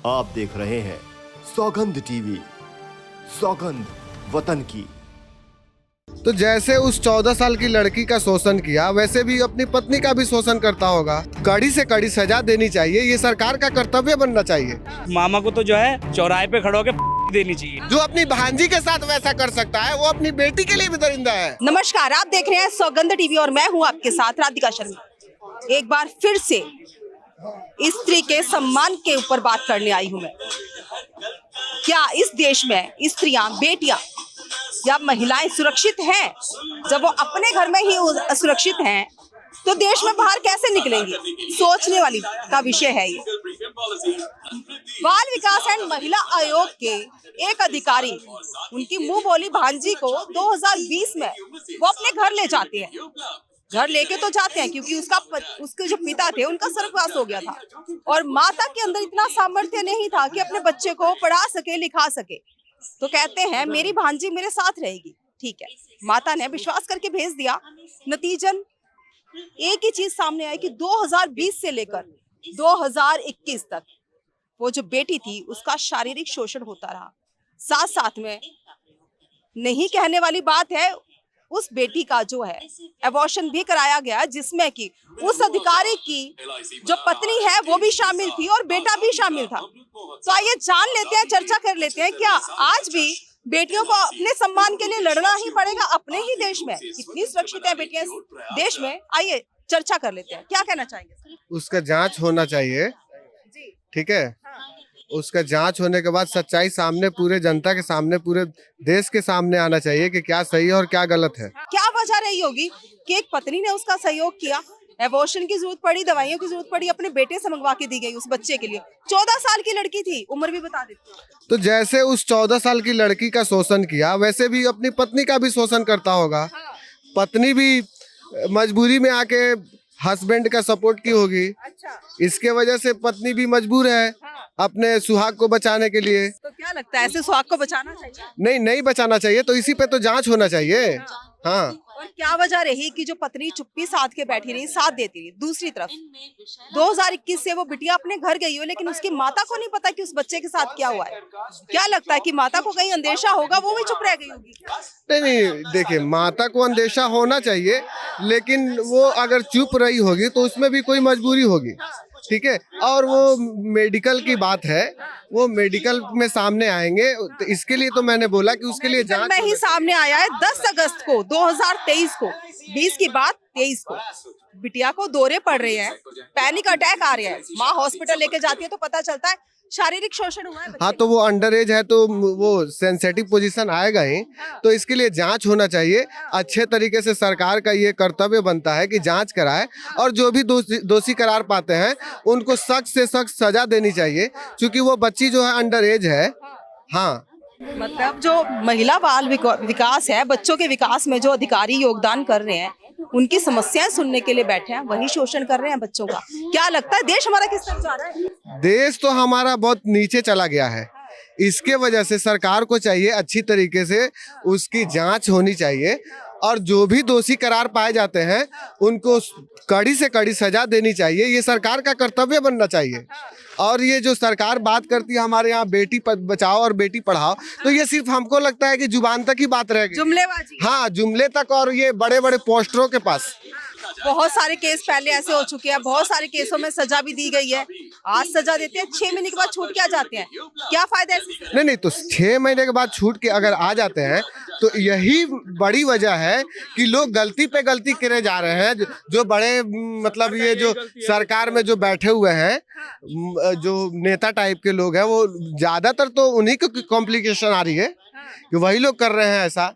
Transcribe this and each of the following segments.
आप देख रहे हैं सौगंध टीवी, सौगंध वतन की। तो जैसे उस 14 साल की लड़की का शोषण किया, वैसे भी अपनी पत्नी का भी शोषण करता होगा। कड़ी से कड़ी सजा देनी चाहिए, ये सरकार का कर्तव्य बनना चाहिए। मामा को तो जो है चौराहे पे खड़े होकर देनी चाहिए। जो अपनी भांजी के साथ वैसा कर सकता है, वो अपनी बेटी के लिए भी दरिंदा है। नमस्कार, आप देख रहे हैं सौगंध टीवी और मैं हूं आपके साथ राधिका शर्मा। एक बार फिर से स्त्री के सम्मान के ऊपर बात करने आई हूं मैं। क्या इस देश में स्त्रियां, बेटियां या महिलाएं सुरक्षित हैं? जब वो अपने घर में ही असुरक्षित हैं, तो देश में बाहर कैसे निकलेंगी? सोचने वाली का विषय है ये। बाल विकास एंड महिला आयोग के एक अधिकारी उनकी मुंह बोली भांजी को 2020 में वो अपने घर ले जाते हैं। घर लेके तो जाते हैं क्योंकि उसके जो पिता थे उनका स्वर्गवास हो गया था और माता के अंदर इतना सामर्थ्य नहीं था कि अपने बच्चे को पढ़ा सके, लिखा सके। तो कहते हैं मेरी भांजी मेरे साथ रहेगी। ठीक है, माता ने विश्वास करके भेज दिया। नतीजन एक ही चीज सामने आई कि 2020 से लेकर 2021 तक वो जो बेटी थी उसका शारीरिक शोषण होता रहा। साथ साथ में नहीं कहने वाली बात है, उस बेटी का जो है एबॉर्शन भी कराया गया, जिसमें कि उस अधिकारी की जो पत्नी है वो भी शामिल थी और बेटा भी शामिल था। तो आइए जान लेते हैं, चर्चा कर लेते हैं, क्या आज भी बेटियों को अपने सम्मान के लिए लड़ना ही पड़ेगा अपने ही देश में? कितनी सुरक्षित है बेटियां इस देश में? आइए चर्चा कर लेते हैं। क्या कहना चाहेंगे? उसका जांच होना चाहिए, ठीक है। उसका जांच होने के बाद सच्चाई सामने, पूरे जनता के सामने, पूरे देश के सामने आना चाहिए कि क्या सही है और क्या गलत है। क्या वजह रही होगी कि एक पत्नी ने उसका सहयोग किया, एबॉर्शन की जरूरत पड़ी, दवाइयों की जरूरत पड़ी, अपने बेटे से मंगवा के दी गई उस बच्चे के लिए। 14 साल की लड़की थी, उम्र भी बता देती हूं। तो जैसे उस 14 साल की लड़की का शोषण किया, वैसे भी अपनी पत्नी का भी शोषण करता होगा। पत्नी भी मजबूरी में आके हस्बैंड का सपोर्ट की होगी। अच्छा। इसके वजह से पत्नी भी मजबूर है अपने सुहाग को बचाने के लिए। तो क्या लगता है, ऐसे सुहाग को बचाना चाहिए? नहीं बचाना चाहिए। तो इसी पे तो जांच होना चाहिए। हाँ। और क्या वजह रही कि जो पत्नी चुप्पी साध के बैठी रही, साथ देती रही? दूसरी तरफ 2021 से वो बिटिया अपने घर गई हो, लेकिन उसकी माता को नहीं पता कि उस बच्चे के साथ क्या हुआ है। क्या लगता है कि माता को कहीं अंदेशा होगा, वो भी चुप रह गई होगी? नहीं, देखिए, माता को अंदेशा होना चाहिए, लेकिन वो अगर चुप रही होगी तो उसमें भी कोई मजबूरी होगी, ठीक है। और वो मेडिकल की बात है, वो मेडिकल में सामने आएंगे। तो इसके लिए तो मैंने बोला कि उसके लिए जांच में ही सामने आया है 10 अगस्त को 2023 को, 20 की बात 23 को बिटिया को दौरे पड़ रहे हैं, पैनिक अटैक आ रहे हैं। माँ हॉस्पिटल लेके जाती है तो पता चलता है शारीरिक शोषण हुआ है। हाँ, तो वो अंडर एज है तो वो सेंसिटिव पोजीशन आएगा ही। तो इसके लिए जांच होना चाहिए। अच्छे तरीके से सरकार का ये कर्तव्य बनता है कि जांच कराए और जो भी दोषी करार पाते हैं उनको सख्त से सख्त सजा देनी चाहिए, क्योंकि वो बच्ची जो है अंडर एज है। हाँ, मतलब जो महिला बाल विकास है, बच्चों के विकास में जो अधिकारी योगदान कर रहे हैं, उनकी समस्याएं सुनने के लिए बैठे हैं, वही शोषण कर रहे हैं बच्चों का। क्या लगता है देश हमारा किस तरफ जा रहा है? देश तो हमारा बहुत नीचे चला गया है। इसके वजह से सरकार को चाहिए अच्छी तरीके से उसकी जांच होनी चाहिए और जो भी दोषी करार पाए जाते हैं उनको कड़ी से कड़ी सजा देनी चाहिए। ये सरकार का कर्तव्य बनना चाहिए। और ये जो सरकार बात करती है हमारे यहाँ बेटी बचाओ और बेटी पढ़ाओ, तो ये सिर्फ हमको लगता है कि जुबान तक ही बात रह गई, जुमलेबाजी। हाँ, जुमले तक, और ये बड़े बड़े पोस्टरों के पास। बहुत सारे केस पहले ऐसे हो चुके हैं, बहुत सारे केसों में सजा भी दी गई है। आज सजा देते हैं, 6 महीने के बाद छूट के आ जाते हैं। क्या फायदा है? नहीं, तो 6 महीने के बाद छूट के अगर आ जाते हैं तो यही बड़ी वजह है कि लोग गलती पे गलती करे जा रहे हैं। जो बड़े मतलब ये जो सरकार में जो बैठे हुए हैं, जो नेता टाइप के लोग हैं, वो ज्यादातर तो उन्हीं को कॉम्प्लिकेशन आ रही है कि वही लोग कर रहे हैं ऐसा।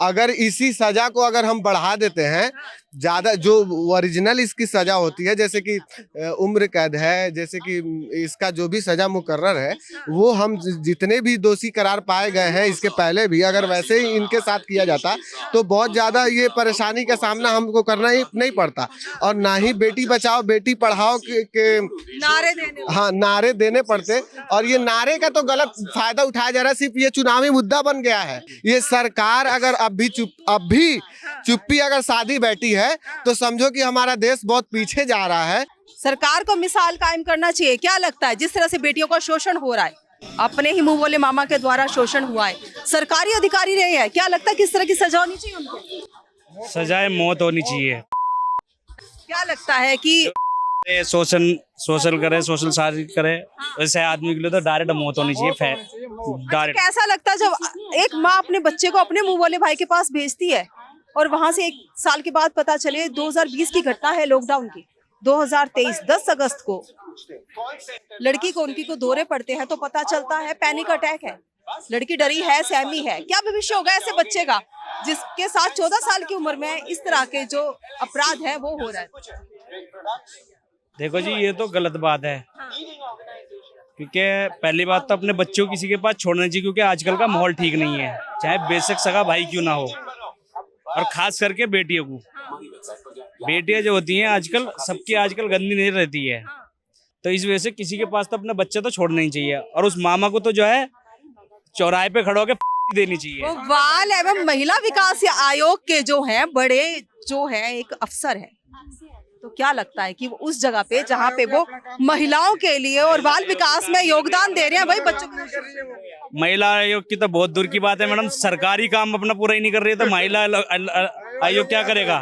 अगर इसी सजा को अगर हम बढ़ा देते हैं, ज़्यादा जो ओरिजिनल इसकी सज़ा होती है, जैसे कि उम्र कैद है, जैसे कि इसका जो भी सज़ा मुकर्रर है, वो हम जितने भी दोषी करार पाए गए हैं इसके पहले भी, अगर वैसे ही इनके साथ किया जाता तो बहुत ज़्यादा ये परेशानी का सामना हमको करना ही नहीं पड़ता। और ना ही बेटी बचाओ बेटी पढ़ाओ के नारे देने पड़ते। और ये नारे का तो गलत फायदा उठाया जा रहा है, सिर्फ ये चुनावी मुद्दा बन गया है। ये सरकार अगर अब भी चुप्पी अगर साधी बैठी है तो समझो कि हमारा देश बहुत पीछे जा रहा है। सरकार को मिसाल कायम करना चाहिए। क्या लगता है जिस तरह से बेटियों का शोषण हो रहा है, अपने ही मुंह बोले मामा के द्वारा शोषण हुआ है, सरकारी अधिकारी रहे हैं, क्या लगता है किस तरह की सजा होनी चाहिए उनको? सजाए मौत होनी चाहिए। क्या लगता है कि सोशल करे, सोशल शादी करे, वैसे आदमी के लिए तो डायरेक्ट मौत होनी चाहिए। डायरेक्ट कैसा लगता है जब एक माँ अपने बच्चे को अपने मुंह बोले भाई के पास भेजती है और वहां से 1 साल के बाद पता चले 2020 की घटना है, लॉकडाउन की, 2023 10 अगस्त को लड़की को उनकी को दौरे पड़ते हैं तो पता चलता है पैनिक अटैक है, लड़की डरी है, सहमी है। क्या भविष्य होगा ऐसे बच्चे का जिसके साथ 14 साल की उम्र में इस तरह के जो अपराध है वो हो रहा है? देखो जी, ये तो गलत बात है, क्योंकि पहली बात तो अपने बच्चों को किसी के पास छोड़ना चाहिए, क्योंकि आजकल का माहौल ठीक नहीं है, चाहे बेशक सगा भाई क्यों ना हो, और खास करके बेटियों को। बेटियां जो होती हैं आजकल, सबकी आजकल गंदी नहीं रहती है, तो इस वजह से किसी के पास तो अपना बच्चा तो छोड़ना ही चाहिए, और उस मामा को तो जो है चौराहे पे खड़ा होकर देनी चाहिए। वो बाल एवं महिला विकास आयोग के जो हैं बड़े जो है एक अफसर है, तो क्या लगता है कि वो उस जगह पे जहाँ पे वो महिलाओं के लिए और बाल विकास में योगदान दे रहे हैं, वही बच्चों को। महिला आयोग की तो बहुत दूर की बात है मैडम, सरकारी काम अपना पूरा ही नहीं कर रही है तो महिला आयोग क्या करेगा?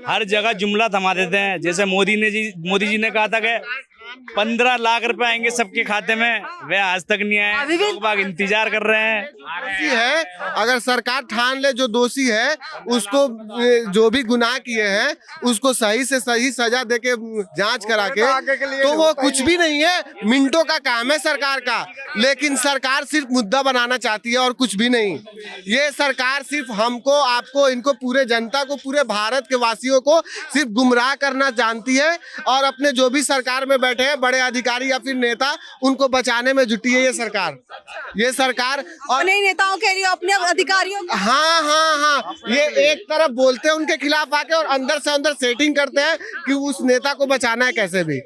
हर जगह जुमला थमा देते हैं। जैसे मोदी जी ने कहा था कि 15 लाख रुपए आएंगे सबके खाते में, वे आज तक नहीं आए, लोग बाग इंतजार कर रहे हैं। दोषी है, अगर सरकार ठान ले जो दोषी है उसको, जो भी गुनाह किए हैं उसको सही से सही सजा देके जांच करा के, तो वो कुछ भी नहीं है, मिनटों का काम है सरकार का। लेकिन सरकार सिर्फ मुद्दा बनाना चाहती है और कुछ भी नहीं। ये सरकार सिर्फ हमको, आपको, इनको, पूरे जनता को, पूरे भारत के वासियों को सिर्फ गुमराह करना जानती है, और अपने जो भी सरकार में बैठे हैं बड़े अधिकारी या फिर नेता, उनको बचाने में जुटी है ये सरकार। ये सरकार और अपने नेताओं के लिए, अपने अधिकारियों के। हाँ, ये एक तरफ बोलते हैं उनके खिलाफ आके और अंदर से अंदर सेटिंग करते हैं कि उस नेता को बचाना है कैसे भी।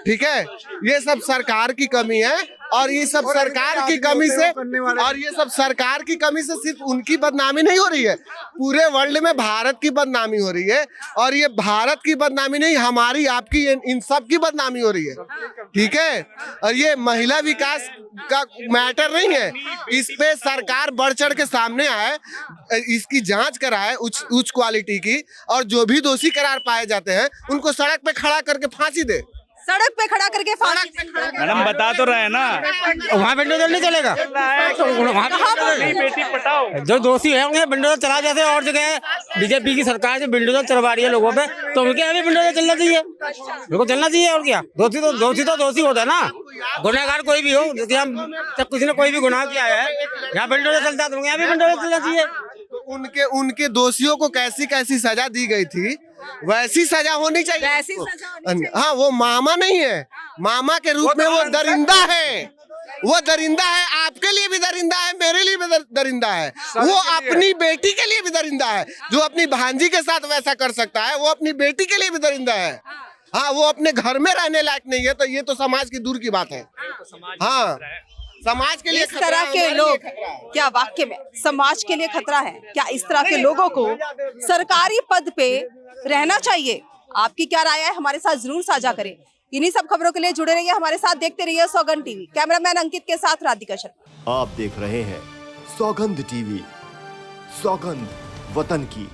ठीक है, ये सब सरकार की कमी है, और ये सब सरकार की कमी से, और ये सब सरकार की कमी से सिर्फ उनकी बदनामी नहीं हो रही है, पूरे वर्ल्ड में भारत की बदनामी हो रही है। और ये भारत की बदनामी नहीं, हमारी, आपकी, इन सब की बदनामी हो रही है। ठीक है, और ये महिला विकास का मैटर नहीं है, इस पे सरकार बढ़ चढ़ के सामने आए, इसकी जांच कराए उच्च क्वालिटी की, और जो भी दोषी करार पाए जाते हैं उनको सड़क पे खड़ा करके फांसी दे। सड़क पे खड़ा करके मैडम बता तो रहे हैं ना, वहाँ बिल्डोजर नहीं चलेगा, बेटी पटाओ। जो दोषी है उन्हें बिल्डोजर चला, जैसे और जगह बीजेपी की सरकार जो बिल्डोजर चलवा रही है लोगों पे, तो उनके यहाँ भी बिल्डोजर चलना चाहिए, उनको चलना चाहिए। और क्या, दोषी तो दोषी होता है ना, गुनहगार कोई भी हो, जैसे हम जब किसी ने कोई भी गुनाह किया है, यहाँ बिल्डोजर चलता है तो यहाँ भी बिल्डोजर चलना चाहिए। उनके दोषियों को कैसी कैसी सजा दी गई थी, वैसी सजा होनी चाहिए। वैसी सजा होनी चाहिए। हाँ, वो मामा नहीं है, मामा के रूप में वो दरिंदा है, वो दरिंदा है, आपके लिए भी दरिंदा है, मेरे लिए भी दरिंदा है, वो अपनी बेटी के लिए भी दरिंदा है। जो अपनी भांजी के साथ वैसा कर सकता है, वो अपनी बेटी के लिए भी दरिंदा है। हाँ, वो अपने घर में रहने लायक नहीं है, तो ये तो समाज की दूर की बात है। हाँ, समाज के लिए इस तरह के लोग, क्या वाकई में समाज के लिए खतरा है? क्या इस तरह के लोगों को सरकारी पद पे रहना चाहिए? आपकी क्या राय है, हमारे साथ जरूर साझा करें। इन्हीं सब खबरों के लिए जुड़े रहिए हमारे साथ, देखते रहिए सौगंध टीवी। कैमरामैन अंकित के साथ राधिका शर्मा। आप देख रहे हैं सौगंध टीवी, सौगंध वतन की।